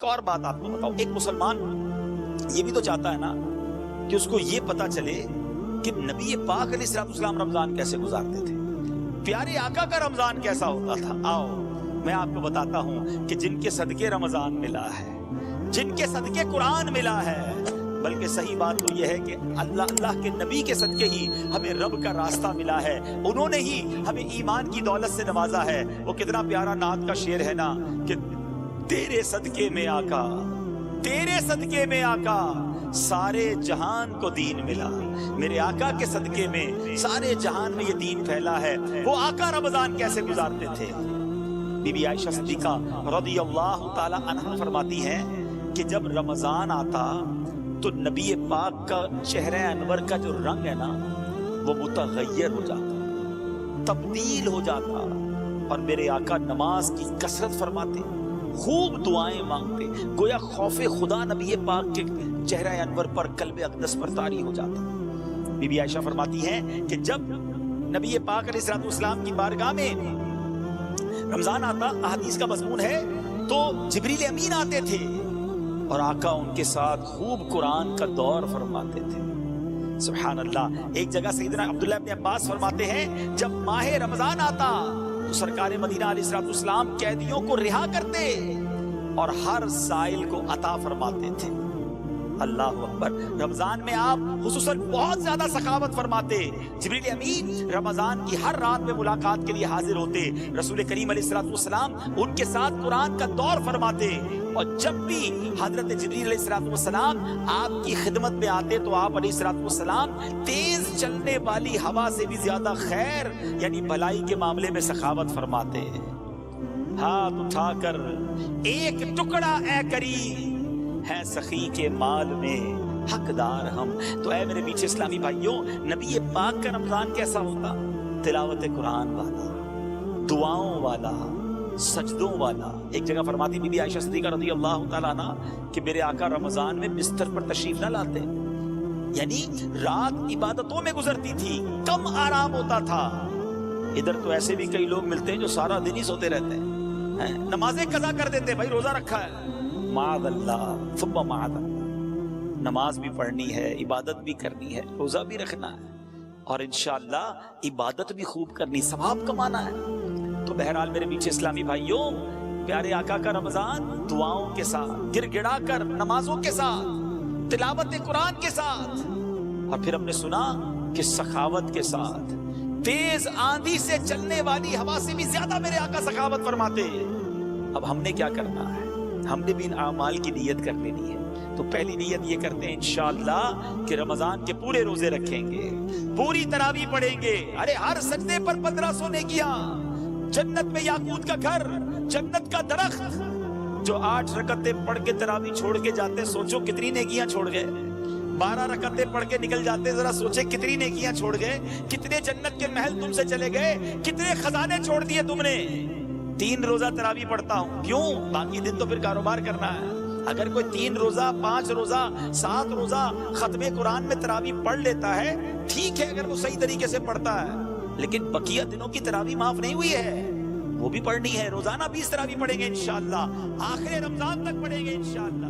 ایک اور بات آپ کو بتاؤ، ایک مسلمان یہ بھی تو چاہتا ہے نا کہ اس کو یہ پتا چلے کہ نبی پاک علیہ السلام رمضان کیسے گزارتے تھے، پیارے آقا کا رمضان کیسا ہوتا تھا۔ آؤ میں آپ کو بتاتا ہوں کہ جن کے صدقے رمضان ملا ہے، جن کے صدقے قرآن ملا ہے، بلکہ صحیح بات تو یہ ہے کہ اللہ کے نبی کے صدقے ہی ہمیں رب کا راستہ ملا ہے، انہوں نے ہی ہمیں ایمان کی دولت سے نوازا ہے۔ وہ کتنا پیارا نعت کا شعر ہے نا کہ تیرے صدقے میں آقا، تیرے صدقے میں آقا سارے جہان کو دین ملا، میرے آقا کے صدقے میں سارے جہان میں یہ دین پھیلا ہے۔ وہ آقا رمضان کیسے گزارتے تھے؟ بی بی عائشہ صدیقہ رضی اللہ تعالی عنہا فرماتی ہیں کہ جب رمضان آتا تو نبی پاک کا چہرہ انور کا جو رنگ ہے نا وہ متغیر ہو جاتا، تبدیل ہو جاتا، اور میرے آقا نماز کی کثرت فرماتے، خوب دعائیں مانگتے، گویا خوف خدا نبی پاک کے چہرہ انور پر، قلب اقدس پر طاری ہو جاتا۔ بی بی عائشہ فرماتی ہیں کہ جب نبی پاک علیہ السلام کی بارگاہ میں رمضان آتا، احادیث کا مضمون ہے، تو جبریل امین آتے تھے اور آقا ان کے ساتھ خوب قرآن کا دور فرماتے تھے۔ سبحان اللہ۔ ایک جگہ سیدنا عبداللہ ابن عباس فرماتے ہیں جب ماہ رمضان آتا تو سرکار مدینہ علیہ السلام قیدیوں کو رہا کرتے اور ہر سائل کو عطا فرماتے تھے۔ اللہ اکبر۔ رمضان میں آپ خصوصاً بہت زیادہ سخاوت فرماتے، جبریل امین رمضان کی ہر رات میں ملاقات کے لیے حاضر ہوتے، رسول کریم علیہ السلام ان کے ساتھ قرآن کا دور فرماتے، اور جب بھی حضرت جبریل علیہ السلام آپ کی خدمت میں آتے تو آپ علیہ السلام تیز چلنے والی ہوا سے بھی زیادہ خیر یعنی بھلائی کے معاملے میں سخاوت فرماتے۔ ہاتھ اٹھا کر ایک ٹکڑا اے کریم ہے سخی کے مال میں حقدار ہم۔ تو اے میرے میٹھے اسلامی بھائیوں، نبی پاک کا رمضان کیسا ہوتا؟ تلاوت قرآن والا، دعاؤں والا، سجدوں والا۔ ایک جگہ فرماتی بی بی عائشہ صدیقہ رضی اللہ تعالیٰ عنہ کہ میرے آقا رمضان میں بستر پر تشریف نہ لاتے، یعنی رات عبادتوں میں گزرتی تھی، کم آرام ہوتا تھا۔ ادھر تو ایسے بھی کئی لوگ ملتے ہیں جو سارا دن ہی سوتے رہتے ہیں، نمازیں قضا کر دیتے، بھائی روزہ رکھا ہے، معاذ اللہ ثم معاذ اللہ۔ نماز بھی پڑھنی ہے، عبادت بھی کرنی ہے، روزہ بھی رکھنا ہے، اور انشاءاللہ عبادت بھی خوب کرنی، ثواب کمانا ہے۔ تو بہرحال میرے میٹھے اسلامی بھائیوں، پیارے آقا کا رمضان دعاؤں کے ساتھ، گر گڑا کر نمازوں کے ساتھ، تلاوت قرآن کے ساتھ، اور پھر ہم نے سنا کہ سخاوت کے ساتھ، تیز آندھی سے چلنے والی ہوا سے بھی زیادہ میرے آقا سخاوت فرماتے۔ اب ہم نے کیا کرنا ہے؟ ہم نے بھی ان اعمال کی نیت کر لینی ہے۔ تو پہلی نیت یہ کرتے ہیں انشاءاللہ کہ رمضان کے پورے روزے رکھیں گے، پوری تراویح پڑھیں گے، ارے ہر سجدے پر 1500 نیکیاں، جنت میں یاقوت کا گھر، جنت کا درخت۔ جو 8 رکعتیں پڑھ کے تراویح چھوڑ کے جاتے، سوچو کتنی نیکیاں چھوڑ گئے۔ 12 رکعتیں پڑھ کے نکل جاتے، ذرا سوچے کتنی نیکیاں چھوڑ گئے، کتنے جنت کے محل تم سے چلے گئے، کتنے خزانے چھوڑ دیے تم نے۔ 3 روزہ تراویح پڑھتا ہوں، کیوں؟ باقی دن تو پھر کاروبار کرنا ہے۔ اگر کوئی 3 روزہ، 5 روزہ، 7 روزہ ختم قرآن میں تراویح پڑھ لیتا ہے، ٹھیک ہے اگر وہ صحیح طریقے سے پڑھتا ہے، لیکن بقیہ دنوں کی تراویح معاف نہیں ہوئی ہے، وہ بھی پڑھنی ہے۔ روزانہ 20 تراویح پڑھیں گے انشاءاللہ، آخر رمضان تک پڑھیں گے انشاءاللہ۔